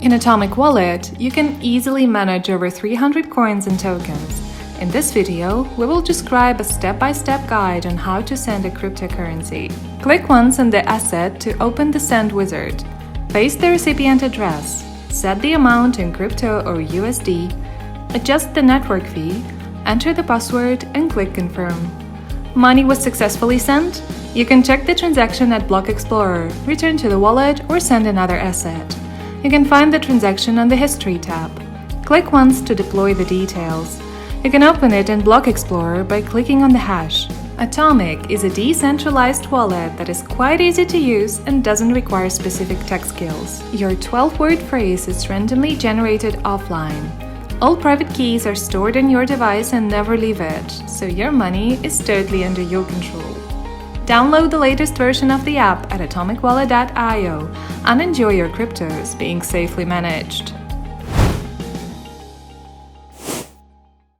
In Atomic Wallet, you can easily manage over 300 coins and tokens. In this video, we will describe a step-by-step guide on how to send a cryptocurrency. Click once on the asset to open the Send wizard. Paste the recipient address, set the amount in crypto or USD, adjust the network fee, enter the password and click Confirm. Money was successfully sent? You can check the transaction at Block Explorer, return to the wallet or send another asset. You can find the transaction on the History tab. Click once to deploy the details. You can open it in Block Explorer by clicking on the hash. Atomic is a decentralized wallet that is quite easy to use and doesn't require specific tech skills. Your 12-word phrase is randomly generated offline. All private keys are stored in your device and never leave it, so your money is totally under your control. Download the latest version of the app at atomicwallet.io and enjoy your cryptos being safely managed.